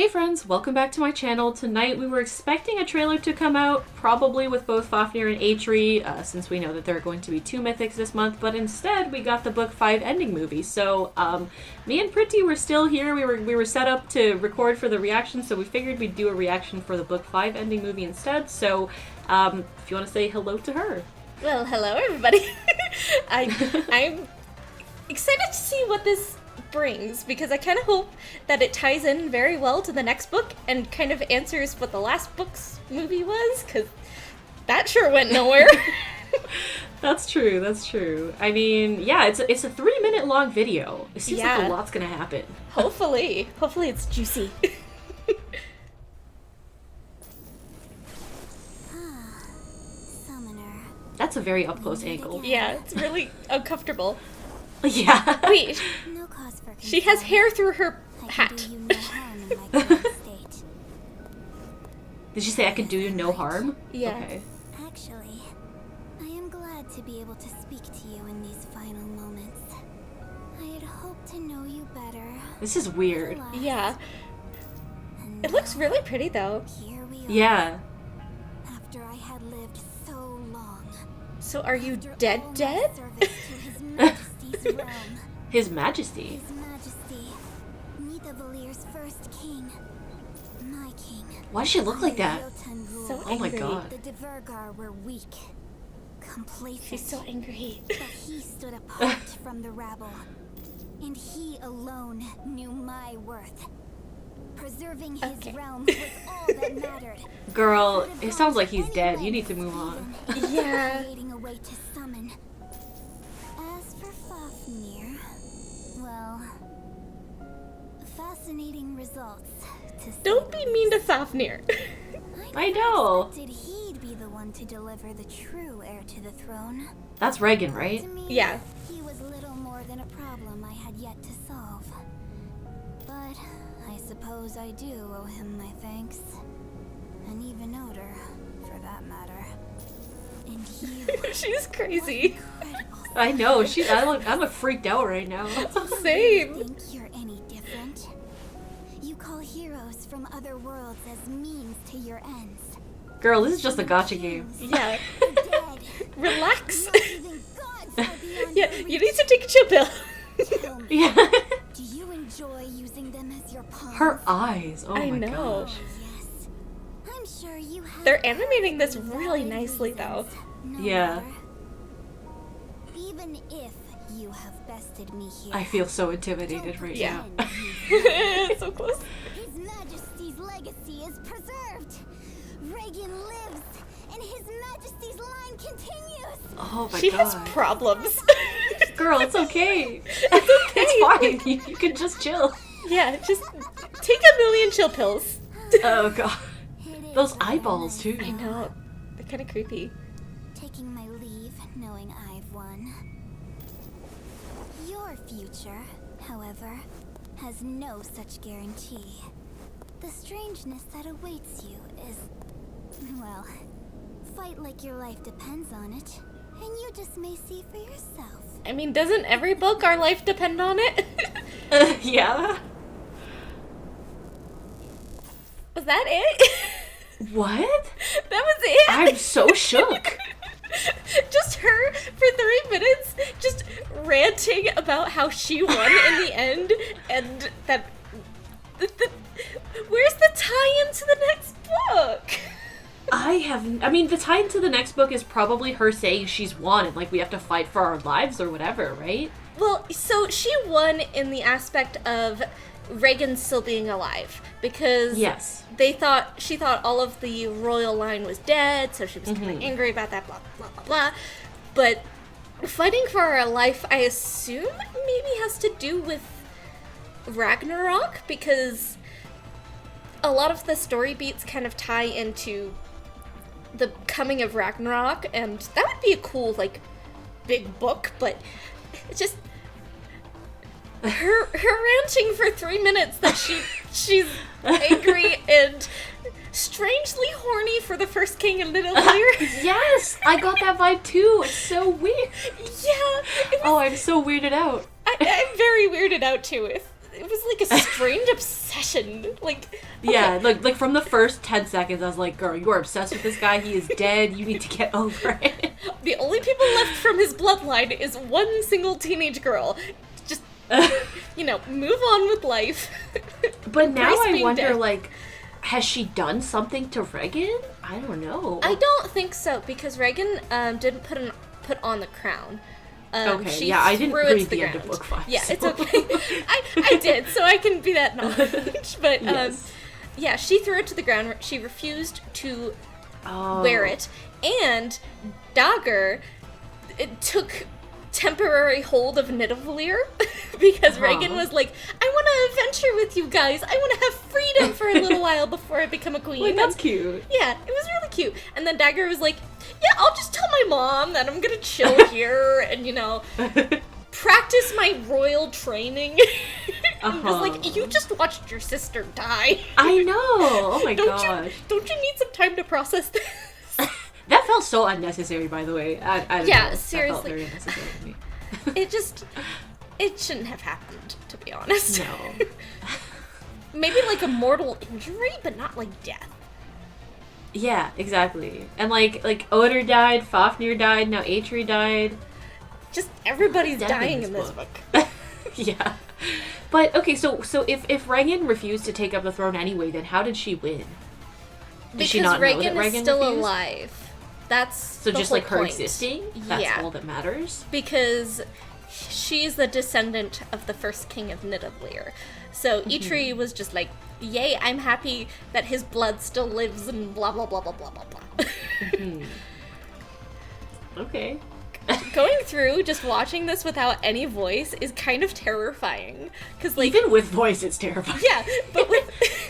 Hey friends, welcome back to my channel. Tonight we were expecting a trailer to come out, probably with both Fafnir and Atri, since we know that there are going to be 2 mythics this month, but instead we got the book 5 ending movie. So me and Pruitii were still here. We were set up to record for the reaction, so we figured we'd do a reaction for the book 5 ending movie instead. So if you want to say hello to her. Well, hello everybody. I'm excited to see what this brings, because I kind of hope that it ties in very well to the next book and kind of answers what the last book's movie was, because that sure went nowhere. That's true. I mean, yeah, it's a 3-minute long video. It seems like a lot's gonna happen. Hopefully it's juicy. That's a very up-close angle. Yeah, it's really uncomfortable. Yeah. Wait, she has hair through her hat. Did she say I could do you no harm? Yeah. Okay. Actually, I am glad to be able to speak to you in these final moments. I had hoped to know you better. This is weird. Yeah. It looks really pretty though. Here we are. Yeah. After I had lived so long. So are you After dead? all my service to His Majesty's realm. His Majesty. His Majesty, Nithavalir's first king. My king. Why does she look like that? So Oh my angry. god. The Divergar were weak, complacent. She's so angry. But he stood apart from the rabble, and he alone knew my worth. Preserving his realm was all that mattered. Girl, it sounds like he's dead. You need to move on. Yeah. Creating a way to summon. As for Fafnir, well, fascinating results. To say Don't the be mean to least. Fafnir. I know. Expected he'd be the one to deliver the true heir to the throne. That's Reagan, right? To me, Yeah. he was little more than a problem I had yet to solve. But I suppose I do owe him my thanks. And even odor, for that matter. And you, She's crazy. incredible. I know. I'm freaked out right now. Same. Think you're any different? You call heroes from other worlds as means to your ends. Girl, this is just a gotcha game. Yeah. Dead. Relax. Not even gods are beyond Yeah, your you need to take a chill pill. reach. Tell me, Yeah. do you enjoy using them as your pawns? Her eyes. Oh I my know. gosh. Yes. I'm sure you have. They're animating this valid really nicely though. reasons, no Yeah. matter. Even if you have bested me here. I feel so intimidated right Yeah. now. So close. His Majesty's legacy is preserved. Reagan lives, and His Majesty's line continues. Oh my She god. has problems. Girl, it's okay. It's okay. It's fine. You can just chill. Yeah, just take a million chill pills. Oh god. It is Those a eyeballs too. I know. They're kind of creepy. Taking my leave, knowing I've won. Your future, however, has no such guarantee. The strangeness that awaits you is, well, fight like your life depends on it, and you just may see for yourself. I mean, doesn't every book our life depend on it? Yeah. Was that it? What? That was it? I'm so shook. Just her for 3 minutes, just ranting about how she won in the end, and that. Where's the tie-in to the next book? I mean, the tie into the next book is probably her saying she's won and, like, we have to fight for our lives or whatever, right? Well, so she won in the aspect of Reagan still being alive, because Yes. she thought all of the royal line was dead, so she was kind of angry about that, blah, blah, blah, blah. But fighting for her life, I assume, maybe has to do with Ragnarok, because a lot of the story beats kind of tie into the coming of Ragnarok, and that would be a cool, like, big book, but it's just her ranting for 3 minutes that she's angry and strangely horny for the first king and Nidavellir. Yes, I got that vibe too. It's so weird. Yeah. Oh, I'm so weirded out. I'm very weirded out too. it was like a strange obsession. Like, okay. Yeah, like from the first 10 seconds, I was like, girl, you are obsessed with this guy. He is dead. You need to get over it. The only people left from his bloodline is one single teenage girl. Just, move on with life. But now Grace I being wonder, dead. like, has she done something to Regan? I don't know. I don't think so, because Regan didn't put on the crown. Okay, yeah, I didn't threw it read to the end ground. of book 5. Yeah, so. it's okay. I did, so I can be that knowledge. But, Yes. yeah, she threw it to the ground. She refused to Oh. wear it. And Dagger, it took temporary hold of Nidavellir because Regan was like, I want to adventure with you guys. I want to have freedom for a little while before I become a queen. Wait, that's cute. Yeah, it was really cute. And then Dagger was like, yeah, I'll just tell my mom that I'm gonna chill here and, practice my royal training. And was like, you just watched your sister die. I know. Oh my don't gosh. don't you need some time to process this? That felt so unnecessary, by the way. I don't Yeah, know. seriously. That felt very unnecessary to me. It shouldn't have happened, to be honest. No. Maybe like a mortal injury, but not like death. Yeah, exactly. And like Oder died, Fafnir died, now Atri died. Just everybody's Death dying in this book. Yeah. But okay, so if Regan refused to take up the throne anyway, then how did she win? Did she not know Regan that is Regan still refused? alive. That's So the just whole like her point. existing? That's Yeah. all that matters? Because she's the descendant of the first king of Nidavellir. So Eitri was just like, yay, I'm happy that his blood still lives and blah blah blah blah blah blah blah. Okay. Going through just watching this without any voice is kind of terrifying. Because like, Even with voice, it's terrifying. yeah, but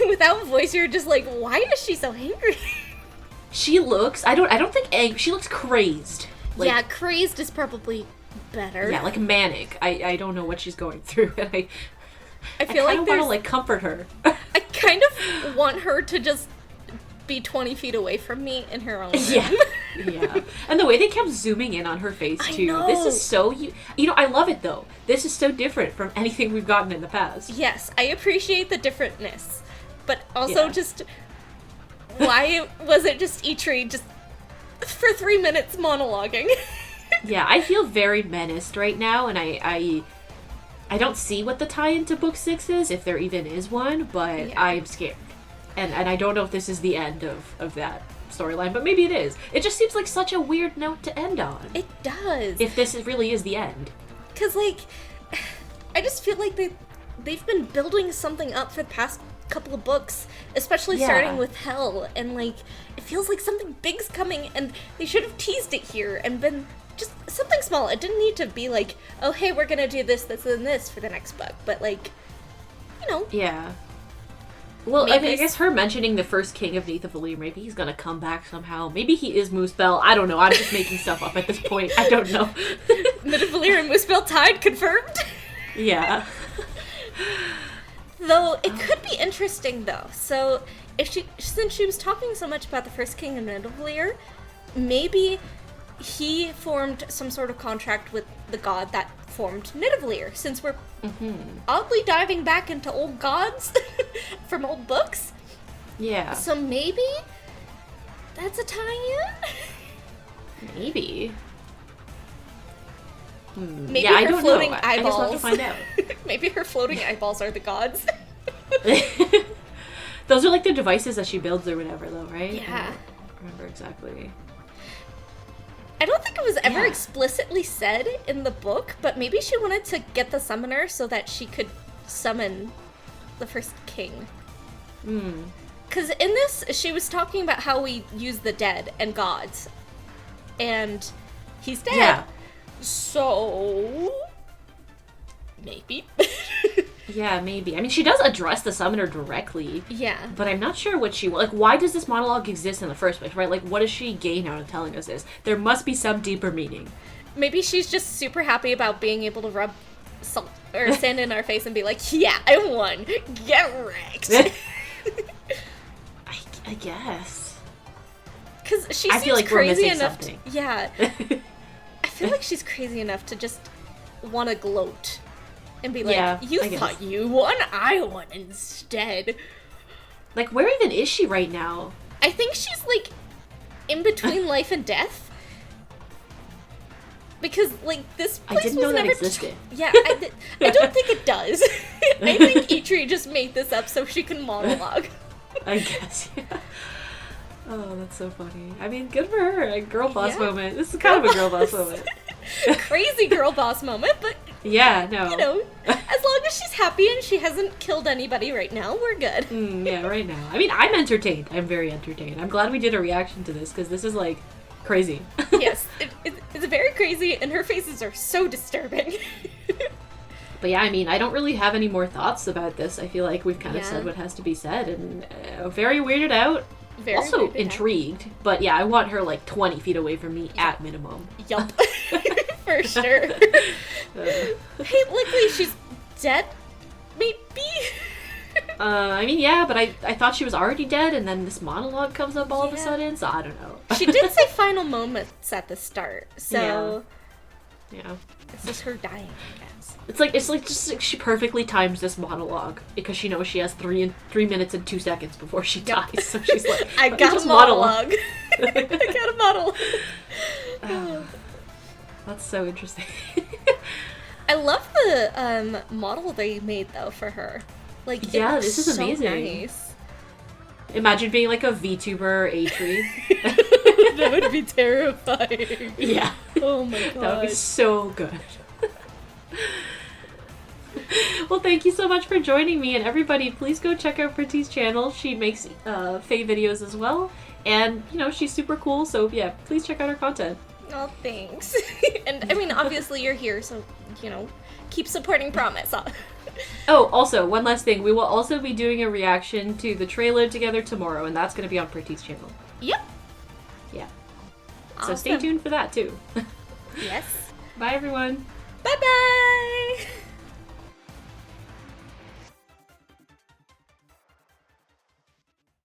without voice, you're just like, why is she so angry? She looks, I don't think angry, she looks crazed. Like, yeah, crazed is probably better. yeah, like manic. I don't know what she's going through, and I feel I like kind of there's, want to like comfort her. I kind of want her to just be 20 feet away from me in her own room. Yeah. Yeah. And the way they kept zooming in on her face, I too. know. This is so... I love it, though. This is so different from anything we've gotten in the past. Yes, I appreciate the differentness, but also Yeah. just why was it just Eitri just for 3 minutes monologuing? Yeah, I feel very menaced right now, and I don't see what the tie into Book 6 is, if there even is one, but Yeah. I'm scared. And I don't know if this is the end of that storyline, but maybe it is. It just seems like such a weird note to end on. It does. If this really is the end. Because, like, I just feel like they've been building something up for the past couple of books, especially Yeah. starting with Hell, and, like, it feels like something big's coming, and they should have teased it here and been just something small. It didn't need to be like, oh, hey, we're gonna do this, this, and this for the next book, but, like, Yeah. Well, I Maybe mean, I guess her mentioning the first king of Nidavellir, maybe he's gonna come back somehow. Maybe he is Moosebell. I don't know. I'm just making stuff up at this point. I don't know. Nidavellir and Moosebell tied, confirmed. Yeah. Though it could be interesting though. So since she was talking so much about the first king of Nidavellir, maybe he formed some sort of contract with the god that formed Nidavellir. Since we're oddly diving back into old gods from old books, Yeah. so maybe that's a tie-in. Maybe. Maybe Yeah, I her don't floating know. I guess we'll have to eyeballs. find out. Maybe her floating eyeballs are the gods. Those are like the devices that she builds or whatever, though, right? Yeah. I don't remember exactly. I don't think it was ever Yeah. explicitly said in the book, but maybe she wanted to get the summoner so that she could summon the first king. Because in this, she was talking about how we use the dead and gods. And he's dead. Yeah. So... maybe. Yeah, maybe. I mean, she does address the summoner directly. Yeah. But I'm not sure what she... Like, why does this monologue exist in the first place, right? Like, what does she gain out of telling us this? There must be some deeper meaning. Maybe she's just super happy about being able to rub salt or sand in our face and be like, yeah, I won. Get wrecked. I guess. Because she I seems feel like we're crazy missing enough something. Yeah. I feel like she's crazy enough to just want to gloat. and be like, Yeah, you I guess. thought you won, I won instead. Like, where even is she right now? I think she's, like, in between life and death. Because, like, this place I didn't was know that never existed. Yeah, I don't think it does. I think Eitri just made this up so she can monologue. I guess, yeah. Oh, that's so funny. I mean, good for her. A girl boss Yeah. moment. This is kind of a girl boss moment. Crazy girl boss moment, but, Yeah, no. you know, as long as she's happy and she hasn't killed anybody right now, we're good. Yeah, right now. I mean, I'm entertained. I'm very entertained. I'm glad we did a reaction to this, because this is, like, crazy. Yes, it's very crazy, and her faces are so disturbing. But yeah, I mean, I don't really have any more thoughts about this. I feel like we've kind of Yeah. said what has to be said, and very weirded out. Very Also weirded out. intrigued, but yeah, I want her like 20 feet away from me at minimum. Yup. For sure. Hey, luckily she's dead? Maybe? I mean, yeah, but I thought she was already dead, and then this monologue comes up all of a Yeah. sudden, so I don't know. She did say final moments at the start, so Yeah. it's just her dying, I guess. It's like just like she perfectly times this monologue because she knows she has 3 minutes and 2 seconds before she Yep. dies. So she's like, I "Let me got a just monologue. I got a monologue. That's so interesting. I love the model they made though for her. Like, it Yeah, looks this is so amazing. Nice. Imagine being like a VTuber A-tree. That would be terrifying. Yeah. Oh my That would god. be so good. Well, thank you so much for joining me, and everybody, please go check out Pruitii's channel. She makes Fae videos as well, and, you know, she's super cool, so yeah, please check out her content. Oh, thanks. And, I mean, obviously you're here, so, you know, keep supporting Promise. Oh, also, one last thing. We will also be doing a reaction to the trailer together tomorrow, and that's going to be on Pruitii's channel. Yep. Yeah. So stay Awesome. tuned for that, too. Yes. Bye, everyone. Bye-bye!